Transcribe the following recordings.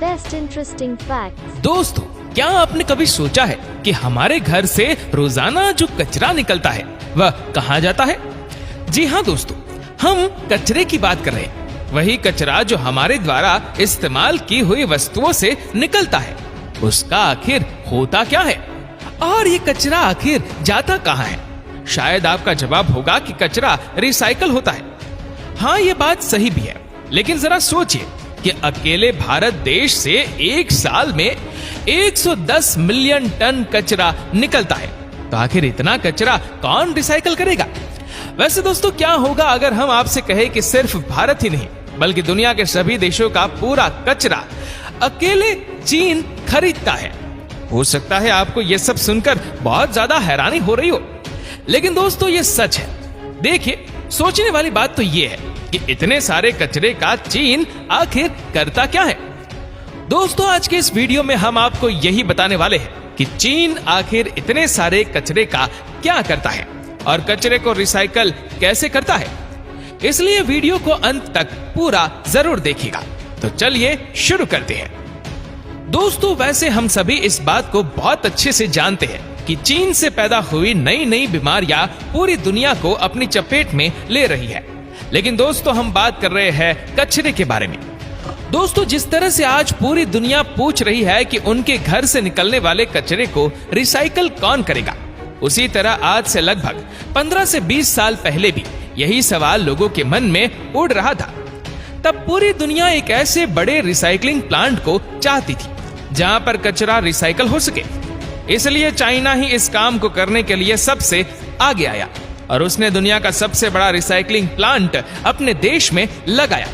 Best interesting facts. दोस्तों, क्या आपने कभी सोचा है कि हमारे घर से रोजाना जो कचरा निकलता है वह कहाँ जाता है? जी हाँ दोस्तों, हम कचरे की बात कर रहे हैं। वही कचरा जो हमारे द्वारा इस्तेमाल की हुई वस्तुओं से निकलता है, उसका आखिर होता क्या है और ये कचरा आखिर जाता कहाँ है? शायद आपका जवाब होगा कि कचरा रिसाइकल होता है। हाँ, ये बात सही भी है, लेकिन जरा सोचिए कि अकेले भारत देश से एक साल में 110 मिलियन टन कचरा निकलता है, तो आखिर इतना कचरा कौन रिसाइकल करेगा? वैसे दोस्तों, क्या होगा अगर हम आपसे कहें कि सिर्फ भारत ही नहीं बल्कि दुनिया के सभी देशों का पूरा कचरा अकेले चीन खरीदता है? हो सकता है आपको यह सब सुनकर बहुत ज्यादा हैरानी हो रही हो, लेकिन दोस्तों ये सच है। देखिए, सोचने वाली बात तो ये है कि इतने सारे कचरे का चीन आखिर करता क्या है। दोस्तों, आज के इस वीडियो में हम आपको यही बताने वाले हैं कि चीन आखिर इतने सारे कचरे का क्या करता है और कचरे को रिसाइकल कैसे करता है। इसलिए वीडियो को अंत तक पूरा जरूर देखिएगा। तो चलिए शुरू करते हैं। दोस्तों, वैसे हम सभी इस बात को बहुत अच्छे से जानते हैं कि चीन से पैदा हुई नई नई बीमारियां पूरी दुनिया को अपनी चपेट में ले रही है। लेकिन दोस्तों, हम बात कर रहे हैं कचरे के बारे में। दोस्तों, जिस तरह से आज पूरी दुनिया पूछ रही है कि उनके घर से निकलने वाले कचरे को रिसाइकल कौन करेगा, उसी तरह आज से लगभग 15 से 20 साल पहले भी यही सवाल लोगों के मन में उड़ रहा था। तब पूरी दुनिया एक ऐसे बड़े रिसाइकलिंग प्लांट को चाहती थी जहां पर कचरा रिसाइकल हो सके। इसलिए चाइना ही इस काम को करने के लिए सबसे आगे आया और उसने दुनिया का सबसे बड़ा रिसाइकलिंग प्लांट अपने देश में लगाया।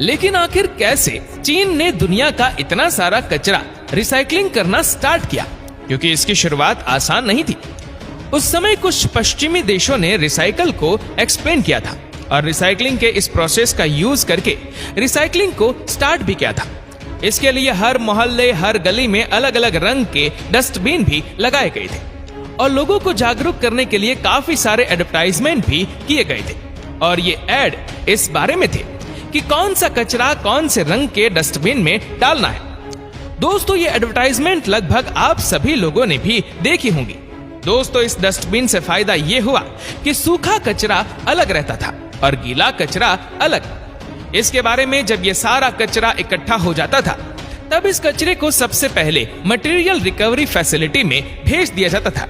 लेकिन आखिर कैसे चीन ने दुनिया का इतना सारा कचरा रिसाइकलिंग करना स्टार्ट किया? क्योंकि इसकी शुरुआत आसान नहीं थी। उस समय कुछ पश्चिमी देशों ने रिसाइकल को एक्सप्लेन किया था और रिसाइकलिंग के इस प्रोसेस का यूज करके रिसाइकलिंग को स्टार्ट भी किया था। इसके लिए हर मोहल्ले, हर गली में अलग अलग रंग के डस्टबिन भी लगाए गए थे और लोगों को जागरूक करने के लिए काफी सारे एडवर्टाइजमेंट भी किए गए थे। और ये एड इस बारे में थे कि कौन सा कचरा कौन से रंग के डस्टबिन में डालना है। दोस्तों, ये एडवर्टाइजमेंट लगभग आप सभी लोगों ने भी देखी होंगी। दोस्तों, इस डस्टबिन से फायदा ये हुआ कि सूखा कचरा अलग रहता था और गीला कचरा अलग। इसके बारे में जब ये सारा कचरा इकट्ठा हो जाता था, तब इस कचरे को सबसे पहले मटेरियल रिकवरी फैसिलिटी में भेज दिया जाता था।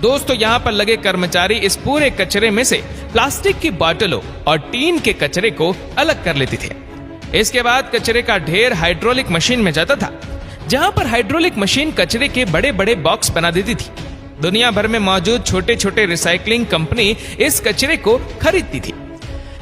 दोस्तों, यहाँ पर लगे कर्मचारी इस पूरे कचरे में से प्लास्टिक की बोतलों और टीन के कचरे को अलग कर लेते थे। इसके बाद कचरे का ढेर हाइड्रोलिक मशीन में जाता था, जहाँ पर हाइड्रोलिक मशीन कचरे के बड़े बड़े बॉक्स बना देती थी। दुनिया भर में मौजूद छोटे छोटे रिसाइकलिंग कंपनी इस कचरे को खरीदती थी।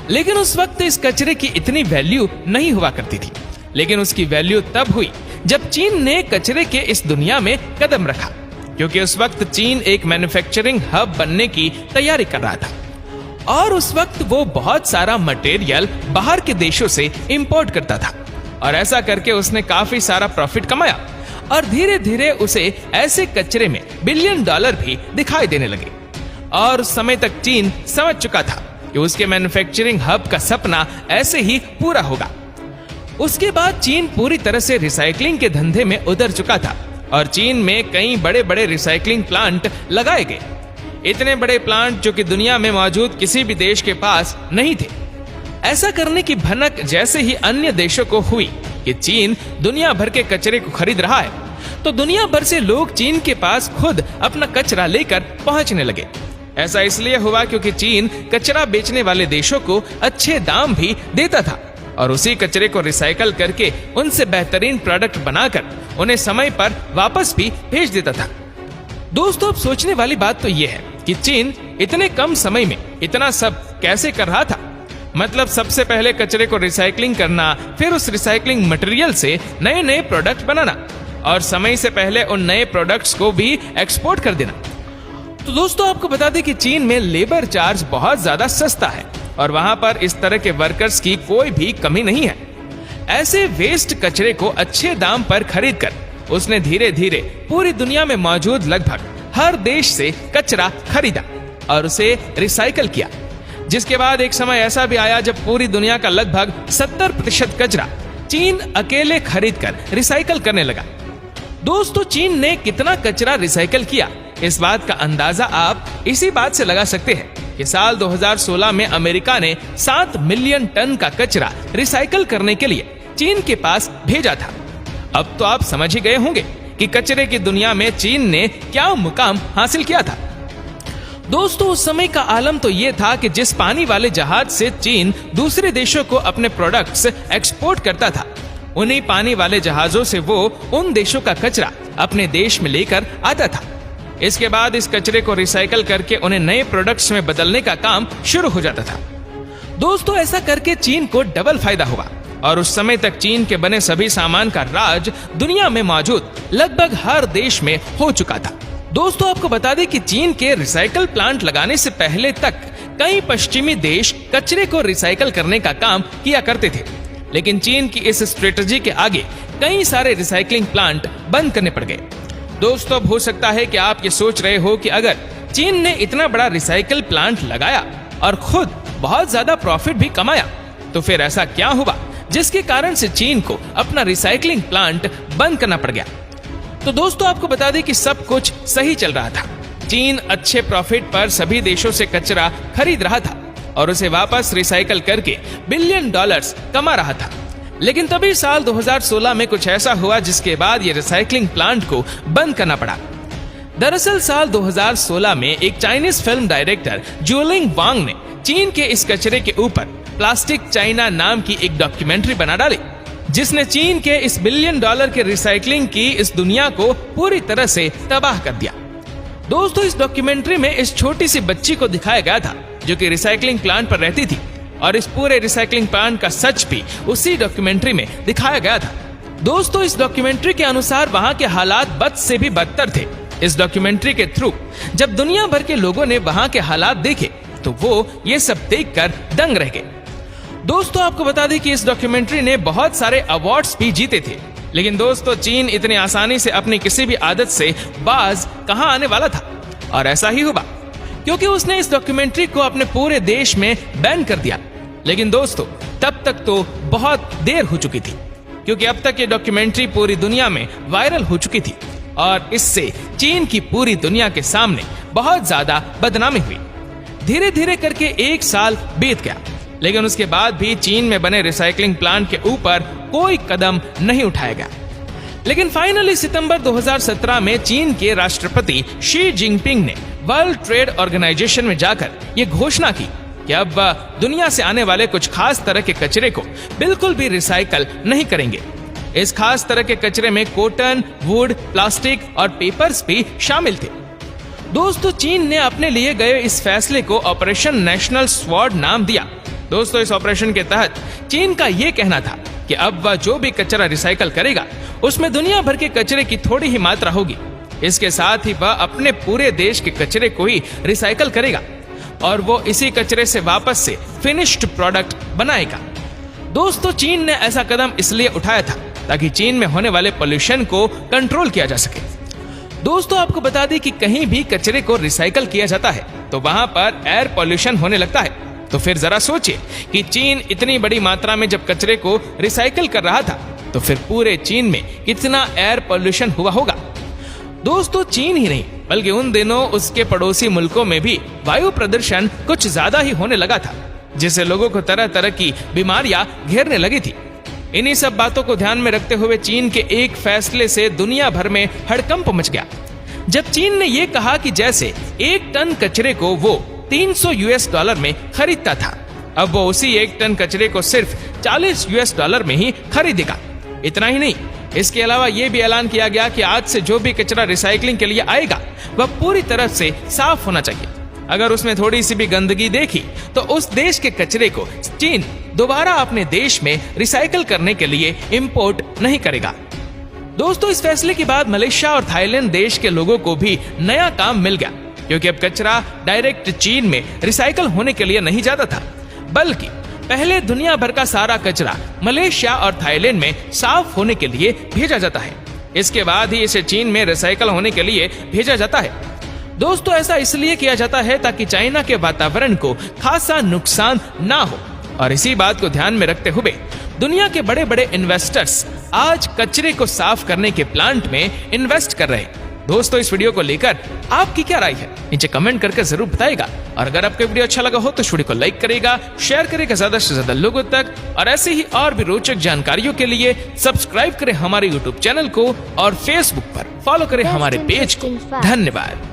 लेकिन उस वक्त इस कचरे की इतनी वैल्यू नहीं हुआ करती थी। लेकिन उसकी वैल्यू तब हुई जब चीन ने कचरे के इस दुनिया में कदम रखा, क्योंकि उस वक्त चीन एक मैन्युफैक्चरिंग हब बनने की तैयारी कर रहा था और उस वक्त वो बहुत सारा मटेरियल बाहर के देशों से इंपोर्ट करता था। और ऐसा करके उसने काफी सारा प्रॉफिट कमाया और धीरे धीरे उसे ऐसे कचरे में $बिलियन भी दिखाई देने लगे। और उस समय तक चीन समझ चुका था कि उसके मैन्युफैक्चरिंग हब का सपना ऐसे ही पूरा होगा। उसके बाद चीन पूरी तरह से रिसाइकलिंग के धंधे में उतर चुका था और चीन में कई बड़े बड़े रिसाइकलिंग प्लांट लगाए गए। इतने बड़े प्लांट जो कि दुनिया में मौजूद किसी भी देश के पास नहीं थे। ऐसा करने की भनक जैसे ही अन्य देशों को हुई कि चीन दुनिया भर के कचरे को खरीद रहा है, तो दुनिया भर से लोग चीन के पास खुद अपना कचरा लेकर पहुंचने लगे। ऐसा इसलिए हुआ क्योंकि चीन कचरा बेचने वाले देशों को अच्छे दाम भी देता था और उसी कचरे को रिसाइकल करके उनसे बेहतरीन प्रोडक्ट बनाकर उन्हें समय पर वापस भी भेज देता था। दोस्तों, अब सोचने वाली बात तो यह है कि चीन इतने कम समय में इतना सब कैसे कर रहा था। मतलब सबसे पहले कचरे को रिसाइकलिंग करना, फिर उस रिसाइकलिंग मटेरियल से नए नए प्रोडक्ट बनाना और समय से पहले उन नए प्रोडक्ट्स को भी एक्सपोर्ट कर देना। तो दोस्तों, आपको बता दें कि चीन में लेबर चार्ज बहुत ज्यादा सस्ता है और वहां पर इस तरह के वर्कर्स की कोई भी कमी नहीं है। ऐसे वेस्ट कचरे को अच्छे दाम पर खरीदकर उसने धीरे धीरे पूरी दुनिया में मौजूद लगभग हर देश से कचरा खरीदा और उसे रिसाइकल किया। जिसके बाद एक समय ऐसा भी आया जब पूरी दुनिया का लगभग 70% कचरा चीन अकेले खरीदकर रिसाइकल करने लगा। दोस्तों, चीन ने कितना कचरा रिसाइकल किया, इस बात का अंदाजा आप इसी बात से लगा सकते हैं कि साल 2016 में अमेरिका ने 7 मिलियन टन का कचरा रिसाइकल करने के लिए चीन के पास भेजा था। अब तो आप समझ ही गए होंगे कि कचरे की दुनिया में चीन ने क्या मुकाम हासिल किया था। दोस्तों, उस समय का आलम तो ये था कि जिस पानी वाले जहाज से चीन दूसरे देशों को अपने प्रोडक्ट्स एक्सपोर्ट करता था, उन्हीं पानी वाले जहाजों से वो उन देशों का कचरा अपने देश में लेकर आता था। इसके बाद इस कचरे को रिसाइकल करके उन्हें नए प्रोडक्ट्स में बदलने का काम शुरू हो जाता था। दोस्तों, ऐसा करके चीन को डबल फायदा हुआ और उस समय तक चीन के बने सभी सामान का राज दुनिया में मौजूद लगभग हर देश में हो चुका था। दोस्तों, आपको बता दें कि चीन के रिसाइकल प्लांट लगाने से पहले तक कई पश्चिमी देश कचरे को रिसाइकल करने का काम किया करते थे, लेकिन चीन की इस स्ट्रेटजी के आगे कई सारे रिसाइकलिंग प्लांट बंद करने पड़ गए। दोस्तों, अब हो सकता है कि आप ये सोच रहे हो कि अगर चीन ने इतना बड़ा रिसाइकल प्लांट लगाया और खुद बहुत ज्यादा प्रॉफिट भी कमाया, तो फिर ऐसा क्या हुआ जिसके कारण से चीन को अपना रिसाइकलिंग प्लांट बंद करना पड़ गया। तो दोस्तों, आपको बता दें कि सब कुछ सही चल रहा था। चीन अच्छे प्रॉफिट पर सभी देशों से कचरा खरीद रहा था और उसे वापस रिसाइकल करके बिलियन डॉलर्स कमा रहा था। लेकिन तभी साल 2016 में कुछ ऐसा हुआ जिसके बाद ये रिसाइकलिंग प्लांट को बंद करना पड़ा। दरअसल साल 2016 में एक चाइनीज फिल्म डायरेक्टर जुलिंग वांग ने चीन के इस कचरे के ऊपर प्लास्टिक चाइना नाम की एक डॉक्यूमेंट्री बना डाली, जिसने चीन के इस बिलियन डॉलर के रिसाइकलिंग की इस दुनिया को पूरी तरह से तबाह कर दिया। दोस्तों, इस डॉक्यूमेंट्री में इस छोटी सी बच्ची को दिखाया गया था जो कि रिसाइकलिंग प्लांट पर रहती थी, और इस पूरे रिसाइकलिंग प्लांट का सच भी उसी डॉक्यूमेंट्री में दिखाया गया था। दोस्तों, इस डॉक्यूमेंट्री के अनुसार वहां के हालात बद से भी बदतर थे। इस डॉक्यूमेंट्री के थ्रू जब दुनिया भर के लोगों ने वहां के हालात देखे तो वो ये सब देखकर दंग रह गए। दोस्तों, आपको बता दें कि इस डॉक्यूमेंट्री ने बहुत सारे अवार्ड्स भी जीते थे, लेकिन दोस्तों, चीन इतनी आसानी से अपनी किसी भी आदत से बाज कहां आने वाला था, और ऐसा ही हुआ क्योंकि उसने इस डॉक्यूमेंट्री को अपने पूरे देश में बैन कर दिया। लेकिन दोस्तों, तब तक तो बहुत देर हो चुकी थी, क्योंकि अब तक ये डॉक्यूमेंट्री पूरी दुनिया में वायरल हो चुकी थी और इससे चीन की पूरी दुनिया के सामने बहुत ज्यादा बदनामी हुई। धीरे धीरे करके 1 साल बीत गया, लेकिन उसके बाद भी चीन में बने रिसाइकलिंग प्लांट के ऊपर कोई कदम नहीं उठाया गया। लेकिन फाइनली सितंबर 2017 में चीन के राष्ट्रपति शी जिनपिंग ने वर्ल्ड ट्रेड ऑर्गेनाइजेशन में जाकर ये घोषणा की कि अब वह दुनिया से आने वाले कुछ खास तरह के कचरे को बिल्कुल भी रिसाइकल नहीं करेंगे। इस खास तरह के कचरे में कॉटन, वुड, प्लास्टिक और पेपर्स भी शामिल थे। दोस्तों, चीन ने अपने लिए गए इस फैसले को ऑपरेशन नेशनल स्वॉर्ड नाम दिया। दोस्तों, इस ऑपरेशन के तहत चीन का यह कहना था कि अब वह जो भी कचरा रिसाइकल करेगा उसमें दुनिया भर के कचरे की थोड़ी ही मात्रा होगी। इसके साथ ही वह अपने पूरे देश के कचरे को ही रिसाइकल करेगा और वो इसी कचरे से वापस से फिनिश्ड प्रोडक्ट बनाएगा। दोस्तों, चीन ने ऐसा कदम इसलिए उठाया था ताकि चीन में होने वाले पोल्यूशन को कंट्रोल किया जा सके। दोस्तों, आपको बता दें कि कहीं भी कचरे को रिसाइकल किया जाता है तो वहां पर एयर पोल्यूशन होने लगता है। तो फिर जरा सोचिए कि चीन इतनी बड़ी मात्रा में जब कचरे को रिसाइकल कर रहा था तो फिर पूरे चीन में कितना एयर पोल्यूशन हुआ होगा। दोस्तों, चीन ही नहीं बल्कि उन दिनों उसके पड़ोसी मुल्कों में भी वायु प्रदूषण कुछ ज्यादा ही होने लगा था, जिससे लोगों को तरह तरह की बीमारियां घेरने लगी थी। इन्हीं सब बातों को ध्यान में रखते हुए चीन के एक फैसले से दुनिया भर में हड़कंप मच गया, जब चीन ने यह कहा कि जैसे 1 टन कचरे को वो $300 में खरीदता था, अब वो उसी 1 टन कचरे को सिर्फ $40 में ही खरीदेगा। इतना ही नहीं, इसके अलावा यह भी ऐलान किया गया कि आज से जो भी कचरा रिसाइकलिंग के लिए आएगा वह पूरी तरह से साफ होना चाहिए। अगर उसमें थोड़ी सी भी गंदगी देखी तो उस देश के कचरे को चीन दोबारा अपने देश में रिसाइकल करने के लिए इंपोर्ट नहीं करेगा। दोस्तों, इस फैसले के बाद मलेशिया और थाईलैंड देश के लोगों को भी नया काम मिल गया, क्योंकि अब कचरा डायरेक्ट चीन में रिसाइकल होने के लिए नहीं जाता था, बल्कि पहले दुनिया भर का सारा कचरा मलेशिया और थाईलैंड में साफ होने के लिए भेजा जाता है। इसके बाद ही इसे चीन में रिसाइकल होने के लिए भेजा जाता है। दोस्तों, ऐसा इसलिए किया जाता है ताकि चाइना के वातावरण को खासा नुकसान ना हो, और इसी बात को ध्यान में रखते हुए दुनिया के बड़े बड़े इन्वेस्टर्स आज कचरे को साफ करने के प्लांट में इन्वेस्ट कर रहे हैं। दोस्तों, इस वीडियो को लेकर आपकी क्या राय है, नीचे कमेंट करके जरूर बताएगा। और अगर आपको वीडियो अच्छा लगा हो तो इस वीडियो को लाइक करेगा, शेयर करेगा ज्यादा से ज्यादा लोगों तक, और ऐसे ही और भी रोचक जानकारियों के लिए सब्सक्राइब करें हमारे यूट्यूब चैनल को और फेसबुक पर फॉलो करें हमारे पेज को। धन्यवाद।